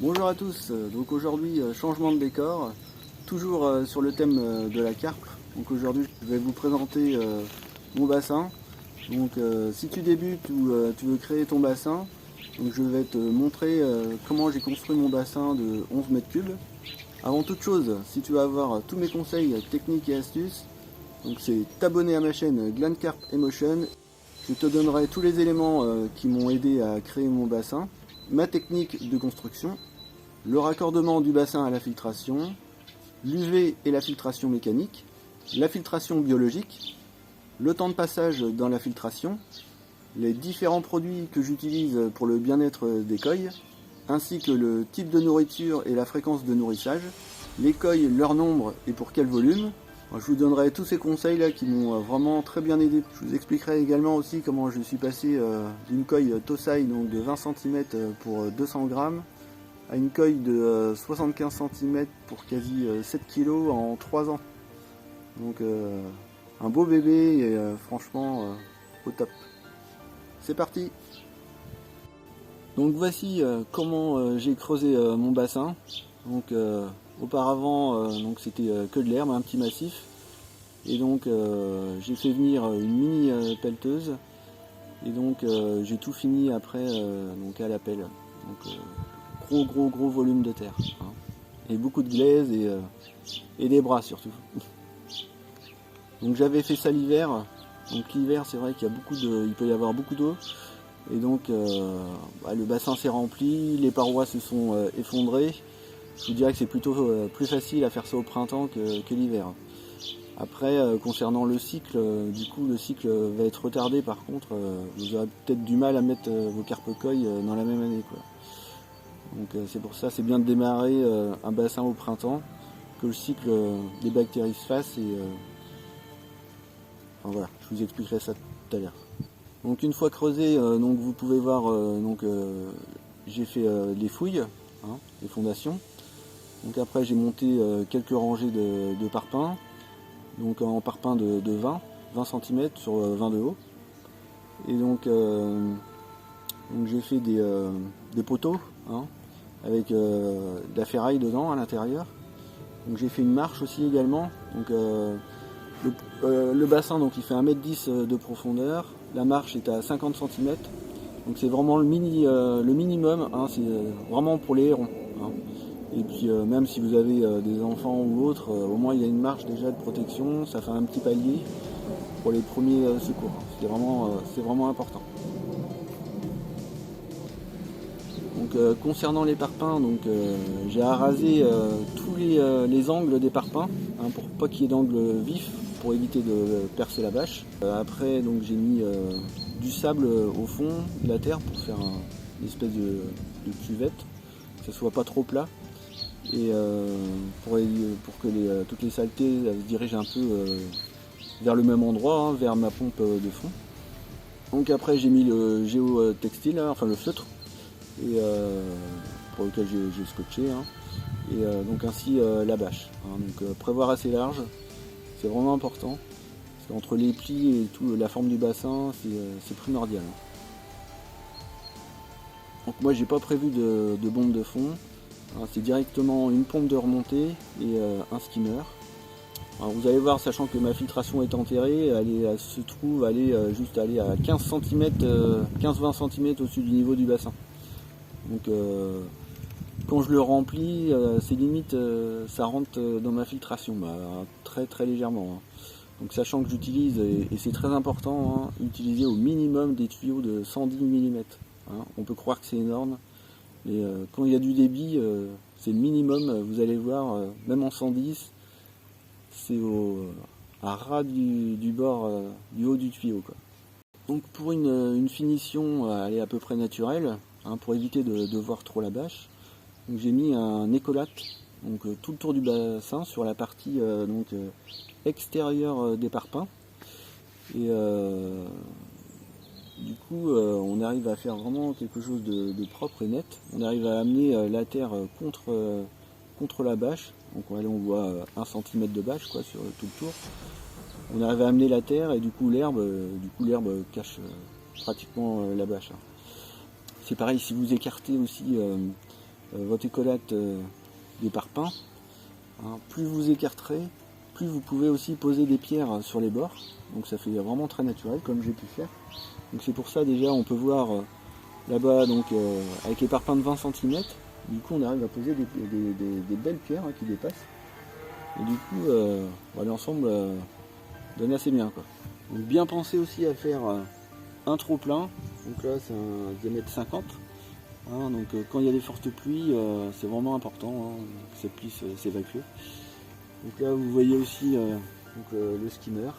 Bonjour à tous, donc aujourd'hui changement de décor, toujours sur le thème de la carpe. Donc aujourd'hui je vais vous présenter mon bassin. Donc si tu débutes ou tu veux créer ton bassin, donc je vais te montrer comment j'ai construit mon bassin de 11 mètres cubes. Avant toute chose, si tu veux avoir tous mes conseils techniques et astuces, donc c'est t'abonner à ma chaîne Gland Carp Emotion. Je te donnerai tous les éléments qui m'ont aidé à créer mon bassin, ma technique de construction, le raccordement du bassin à la filtration, l'UV et la filtration mécanique, la filtration biologique, le temps de passage dans la filtration, les différents produits que j'utilise pour le bien-être des coilles, ainsi que le type de nourriture et la fréquence de nourrissage, les coilles, leur nombre et pour quel volume. Je vous donnerai tous ces conseils là qui m'ont vraiment très bien aidé. Je vous expliquerai également aussi comment je suis passé d'une coille Tosai donc de 20 cm pour 200 grammes à une coille de 75 cm pour quasi 7 kg en 3 ans. Donc un beau bébé et franchement au top. C'est parti. Donc voici comment j'ai creusé mon bassin. Donc auparavant donc c'était que de l'herbe, un petit massif. Et donc j'ai fait venir une mini pelleteuse. Et donc j'ai tout fini après donc à la pelle. Donc gros volume de terre. Hein. Et beaucoup de glaise et des bras surtout. Donc j'avais fait ça l'hiver. Donc l'hiver c'est vrai qu'il y a il peut y avoir beaucoup d'eau. Et donc le bassin s'est rempli, les parois se sont effondrées. Je vous dirais que c'est plutôt plus facile à faire ça au printemps que l'hiver. Après, concernant le cycle, du coup le cycle va être retardé par contre. Vous aurez peut-être du mal à mettre vos carpe-coilles dans la même année, quoi. Donc c'est pour ça, c'est bien de démarrer un bassin au printemps, que le cycle des bactéries se fasse et enfin, voilà, je vous expliquerai ça tout à l'heure. Donc une fois creusé, donc vous pouvez voir, j'ai fait les fouilles, hein, les fondations. Donc après j'ai monté quelques rangées de parpaings, donc en parpaing de 20 cm sur 20 de haut. Et donc j'ai fait des poteaux, hein, avec de la ferraille dedans à l'intérieur. Donc j'ai fait une marche aussi également. Donc le bassin donc il fait 1,10 m de profondeur. La marche est à 50 cm. Donc c'est vraiment le minimum, hein, c'est vraiment pour les hérons. Hein. Et puis même si vous avez des enfants ou autres, au moins il y a une marche déjà de protection, ça fait un petit palier pour les premiers secours. C'est vraiment important. Donc concernant les parpaings, donc j'ai arasé tous les angles des parpaings, hein, pour pas qu'il y ait d'angle vif, pour éviter de percer la bâche. Après donc j'ai mis du sable au fond de la terre pour faire une espèce de cuvette, que ça soit pas trop plat. Et pour que toutes les saletés se dirigent un peu vers le même endroit, hein, vers ma pompe de fond. Donc après j'ai mis le géotextile, hein, enfin le feutre, et pour lequel j'ai scotché, hein, et donc ainsi la bâche. Hein. Donc prévoir assez large, c'est vraiment important, parce qu'entre les plis et tout, la forme du bassin, c'est primordial. Donc moi j'ai pas prévu de bombe de fond. C'est directement une pompe de remontée et un skimmer. Alors vous allez voir, sachant que ma filtration est enterrée, elle se trouve juste à 15 cm, 15-20 cm au-dessus du niveau du bassin. Donc quand je le remplis, c'est limite, ça rentre dans ma filtration, très légèrement. Hein. Donc sachant que j'utilise, et c'est très important, hein, utiliser au minimum des tuyaux de 110 mm. Hein. On peut croire que c'est énorme. Et quand il y a du débit, c'est le minimum, vous allez voir, même en 110, c'est à ras du bord, du haut du tuyau, quoi. Donc pour une finition, elle est à peu près naturelle, hein, pour éviter de voir trop la bâche. Donc j'ai mis un écolate donc, tout le tour du bassin sur la partie extérieure des parpaings. Et du coup, on arrive à faire vraiment quelque chose de propre et net. On arrive à amener la terre contre la bâche. Donc là, on voit 1 cm de bâche, quoi, sur tout le tour. On arrive à amener la terre et du coup l'herbe cache pratiquement la bâche. Hein. C'est pareil, si vous écartez aussi votre écolate des parpaings. Hein, plus vous écarterez, plus vous pouvez aussi poser des pierres sur les bords. Donc ça fait vraiment très naturel comme j'ai pu faire. Donc c'est pour ça déjà on peut voir là-bas donc avec les parpaings de 20 cm, du coup on arrive à poser des belles pierres qui dépassent. Et du coup l'ensemble donne assez bien quoi. Donc bien penser aussi à faire un trop plein. Donc là c'est un diamètre 50. Hein, donc quand il y a des fortes pluies, c'est vraiment important hein, que cette pluie s'évacue. Donc là vous voyez aussi le skimmer.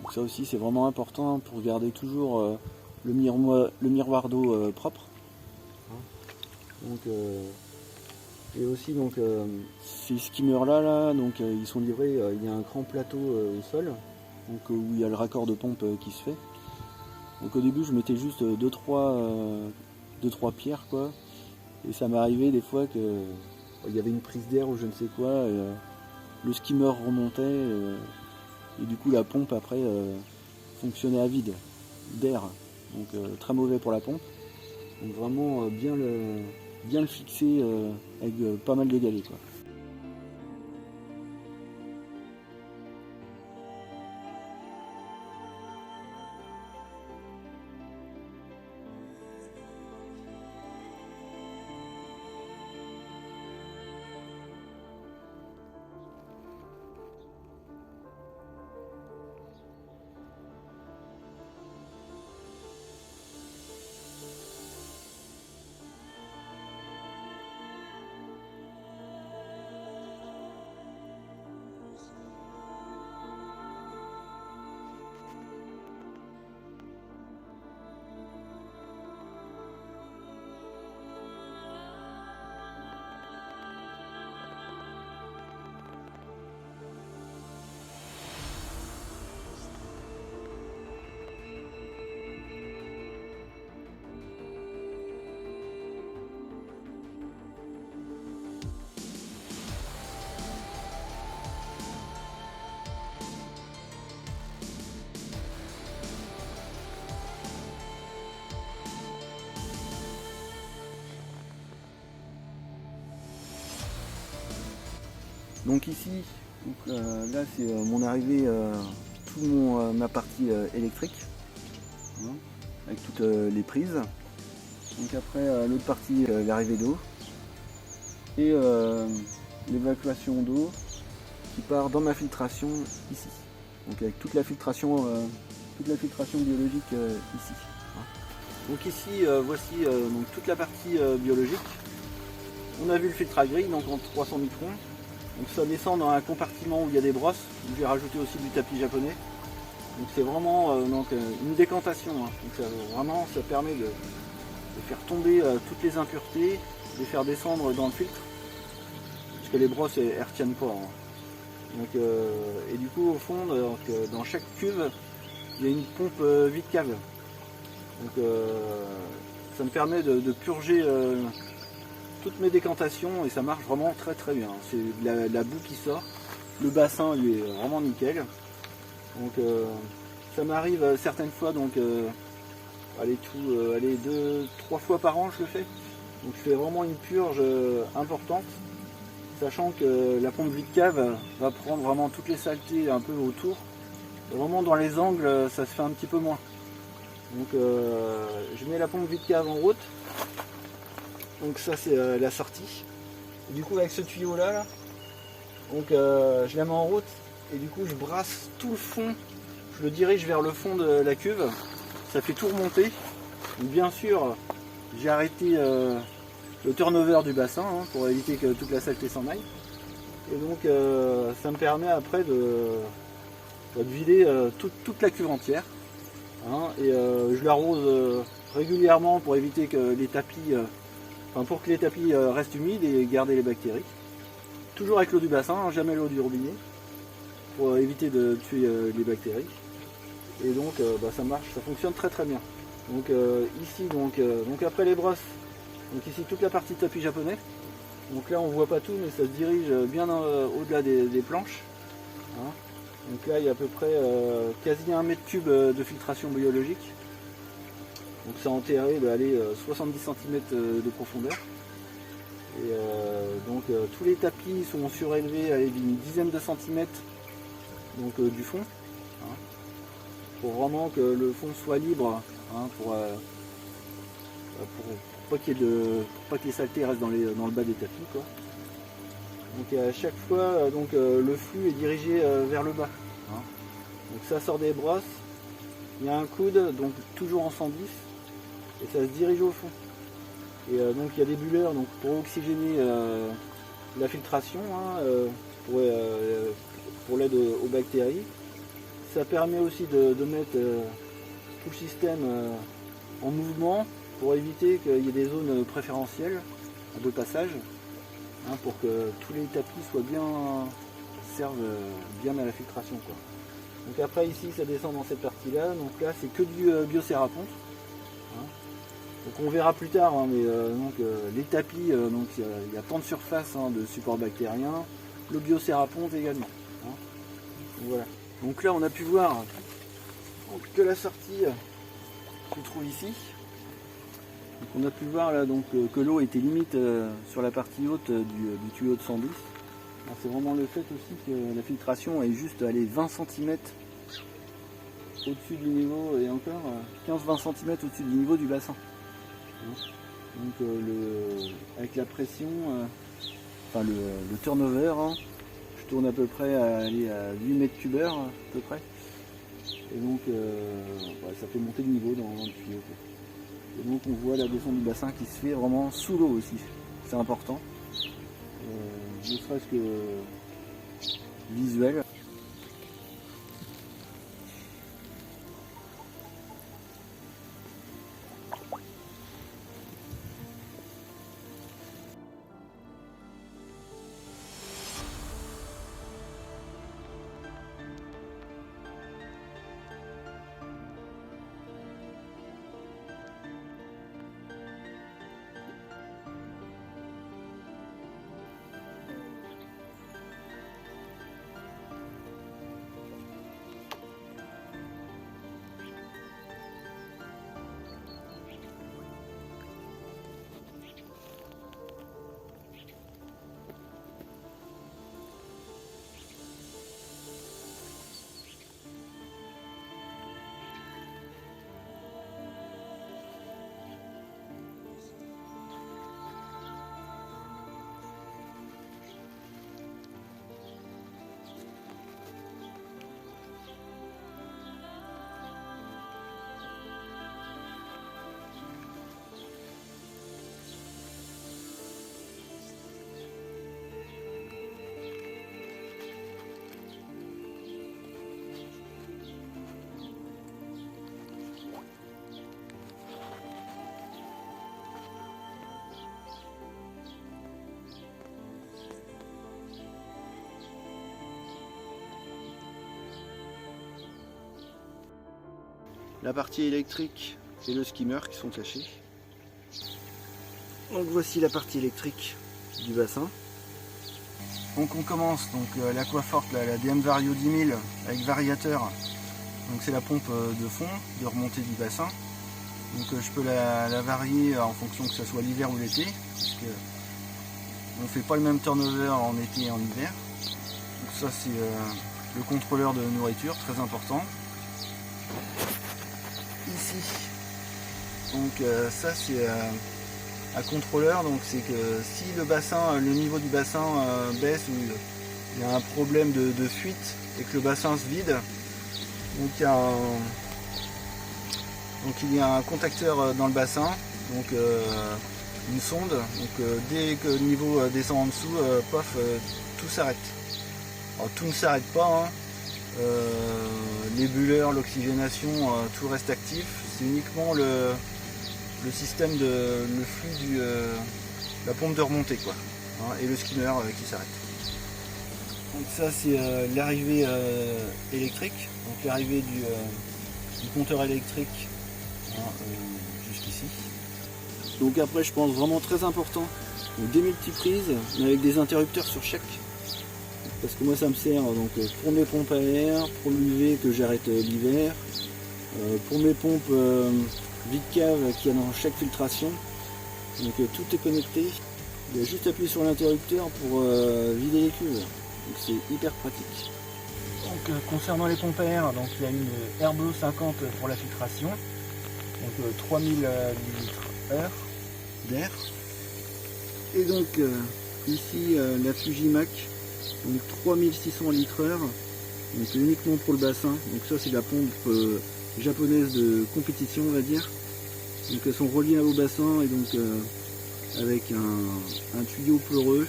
Donc ça aussi c'est vraiment important pour garder toujours le miroir d'eau propre. Donc, et aussi donc ces skimmers là donc ils sont livrés, il y a un grand plateau au sol donc, où il y a le raccord de pompe qui se fait. Donc au début je mettais juste 2-3 pierres quoi, et ça m'arrivait des fois que il y avait une prise d'air ou je ne sais quoi, le skimmer remontait et du coup la pompe après fonctionnait à vide d'air, donc très mauvais pour la pompe. Donc vraiment bien le fixer avec pas mal de galets quoi. Donc ici, là c'est mon arrivée, ma partie électrique, hein, avec toutes les prises. Donc après l'autre partie, l'arrivée d'eau et l'évacuation d'eau qui part dans ma filtration ici. Donc avec toute la filtration biologique ici. Hein. Donc ici voici donc toute la partie biologique. On a vu le filtre à grille donc en 300 microns. Donc ça descend dans un compartiment où il y a des brosses, où j'ai rajouté aussi du tapis japonais. Donc c'est vraiment une décantation. Hein. Donc ça permet de faire tomber toutes les impuretés, de les faire descendre dans le filtre. Parce que les brosses elles retiennent pas. Hein. Donc, et du coup au fond, dans chaque cuve, il y a une pompe vide cave. Donc ça me permet de purger toutes mes décantations et ça marche vraiment très très bien. C'est la boue qui sort, le bassin il est vraiment nickel. Donc ça m'arrive certaines fois donc 2-3 fois par an je le fais. Donc je fais vraiment une purge importante, sachant que la pompe vide cave va prendre vraiment toutes les saletés un peu autour. Et vraiment dans les angles ça se fait un petit peu moins. Donc je mets la pompe vide cave en route. Donc ça c'est la sortie. Et du coup avec ce tuyau là, donc je la mets en route et du coup je brasse tout le fond, je le dirige vers le fond de la cuve, ça fait tout remonter. Donc, bien sûr j'ai arrêté le turnover du bassin hein, pour éviter que toute la saleté s'en aille. Et donc ça me permet après de vider toute la cuve entière. Hein, et je l'arrose régulièrement pour éviter que les tapis pour que les tapis restent humides et garder les bactéries. Toujours avec l'eau du bassin, hein, jamais l'eau du robinet, pour éviter de tuer les bactéries. Et donc ça marche, ça fonctionne très très bien. Donc ici, donc après les brosses, donc ici toute la partie tapis japonais. Donc là on voit pas tout, mais ça se dirige bien au-delà des planches. Hein. Donc là il y a à peu près quasi 1 mètre cube de filtration biologique. Donc ça a enterré 70 cm de profondeur. Et donc tous les tapis sont surélevés à une dizaine de centimètres donc, du fond, hein, pour vraiment que le fond soit libre, hein, pour pas qu'il y ait pour pas que les saletés restent dans le bas des tapis, quoi. Donc à chaque fois donc, le flux est dirigé vers le bas, hein. Donc ça sort des brosses, il y a un coude, donc toujours en 110, et ça se dirige au fond. Et donc il y a des bulleurs donc, pour oxygéner la filtration, hein, pour l'aide aux bactéries. Ça permet aussi de mettre tout le système en mouvement pour éviter qu'il y ait des zones préférentielles de passage, hein, pour que tous les tapis servent bien à la filtration, quoi. Donc après ici ça descend dans cette partie là, donc là c'est que du biocéraponte, hein. Donc on verra plus tard, hein, mais les tapis, donc il y a tant de surface, hein, de support bactérien, le biocéraponte également, hein. Donc, voilà. Donc là on a pu voir que la sortie se trouve ici. Donc on a pu voir là donc, que l'eau était limite sur la partie haute du tuyau de 110. C'est vraiment le fait aussi que la filtration est juste allée 20 cm au-dessus du niveau, et encore 15-20 cm au-dessus du niveau du bassin. Donc avec la pression, enfin le turnover, hein, je tourne à peu près à 8 mètres cubeurs à peu près. Et donc ça fait monter le niveau dans le tuyau, quoi. Et donc on voit la descente du bassin qui se fait vraiment sous l'eau aussi. C'est important. Ne serait-ce que visuel. La partie électrique et le skimmer qui sont cachés. Donc voici la partie électrique du bassin. Donc on commence donc l'Aquaforte, la DM Vario 10 000 avec variateur. Donc c'est la pompe de fond, de remontée du bassin. Donc je peux la varier en fonction que ce soit l'hiver ou l'été, parce que on ne fait pas le même turnover en été et en hiver. Donc ça c'est le contrôleur de nourriture, très important. Ici, donc ça c'est un contrôleur, donc c'est que si le niveau du bassin baisse, ou il y a un problème de fuite et que le bassin se vide, donc il y a un contacteur dans le bassin, donc une sonde, donc dès que le niveau descend en dessous, pof, tout s'arrête. Alors tout ne s'arrête pas, hein. Les bulleurs, l'oxygénation, tout reste actif. C'est uniquement le système le flux la pompe de remontée, quoi, hein, et le skimmer qui s'arrête. Donc ça c'est l'arrivée électrique, donc l'arrivée du compteur électrique, hein, jusqu'ici. Donc après je pense vraiment très important, donc des multiprises mais avec des interrupteurs sur chaque. Parce que moi ça me sert donc, pour mes pompes à air, pour l'UV que j'arrête l'hiver, pour mes pompes vide cave qu'il y a dans chaque filtration. Donc tout est connecté. Il y a juste appuyé sur l'interrupteur pour vider les cuves. Donc c'est hyper pratique. Donc concernant les pompes à air, donc il y a une Airblue 50 pour la filtration. Donc 3000 litres/heure d'air. Et donc ici la Fujimac, donc 3600 litres/heure. Donc uniquement pour le bassin. Donc ça c'est la pompe japonaise de compétition, on va dire. Donc elles sont reliées au bassin et donc avec un tuyau pleureux,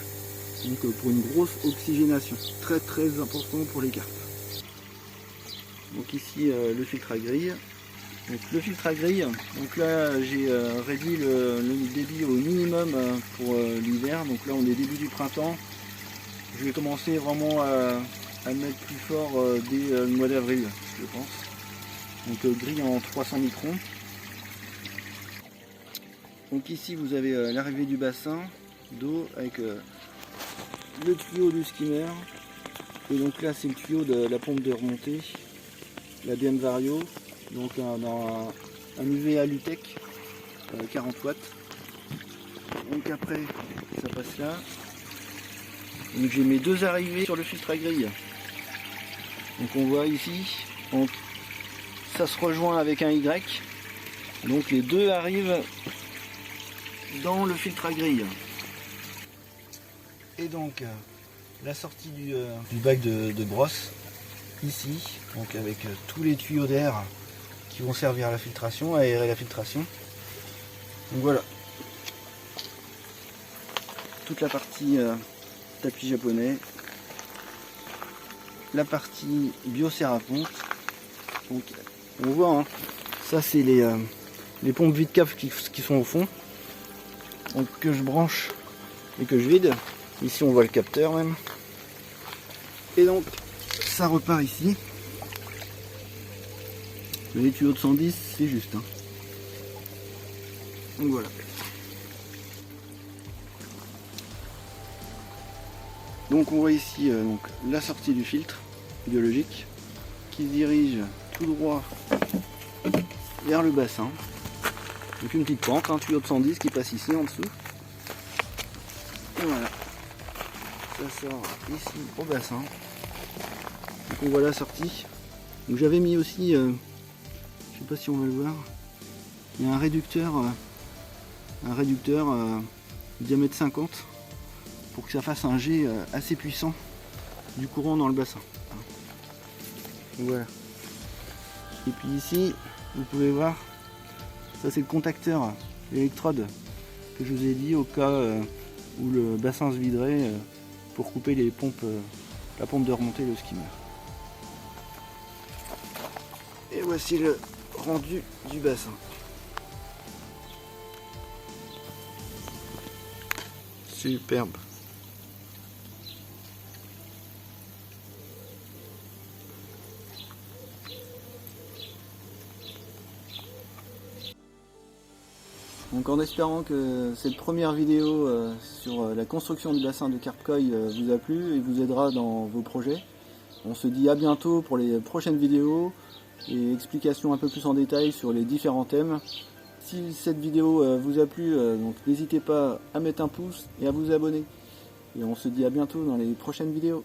donc pour une grosse oxygénation, très important pour les carpes. Donc ici le filtre à grille. Donc le filtre à grille, donc là j'ai réduit le débit au minimum pour l'hiver. Donc là on est début du printemps. Je vais commencer vraiment à mettre plus fort dès le mois d'avril, je pense. Donc grille en 300 microns. Donc ici vous avez l'arrivée du bassin d'eau avec le tuyau du skimmer. Et donc là c'est le tuyau de la pompe de remontée, la BM Vario, donc dans un UVA Lutech 40 watts. Donc après ça passe là. Donc j'ai mes deux arrivées sur le filtre à grille. Donc on voit ici, ça se rejoint avec un Y. Donc les deux arrivent dans le filtre à grille. Et donc la sortie du bac de brosse ici, donc avec tous les tuyaux d'air qui vont servir à la filtration, à aérer la filtration. Donc voilà, toute la partie tapis japonais, la partie Bioceraponte. Donc on voit, hein, ça c'est les pompes vide cave qui sont au fond, donc que je branche et que je vide. Ici on voit le capteur même. Et donc ça repart ici. Les tuyaux de 110 c'est juste. Hein. Donc voilà. Donc on voit ici donc, la sortie du filtre biologique qui se dirige tout droit vers le bassin. Donc une petite pente, un tuyau de 110 qui passe ici en dessous. Et voilà. Ça sort ici au bassin. Donc on voit la sortie. Donc j'avais mis aussi, je sais pas si on va le voir, il y a un réducteur diamètre 50 pour que ça fasse un jet assez puissant du courant dans le bassin. Donc voilà. Et puis ici, vous pouvez voir, ça c'est le contacteur, l'électrode que je vous ai dit au cas où le bassin se viderait pour couper les pompes, la pompe de remontée et le skimmer. Et voici le rendu du bassin. Superbe. Donc en espérant que cette première vidéo sur la construction du bassin de carpe koi vous a plu et vous aidera dans vos projets. On se dit à bientôt pour les prochaines vidéos et explications un peu plus en détail sur les différents thèmes. Si cette vidéo vous a plu, donc n'hésitez pas à mettre un pouce et à vous abonner. Et on se dit à bientôt dans les prochaines vidéos.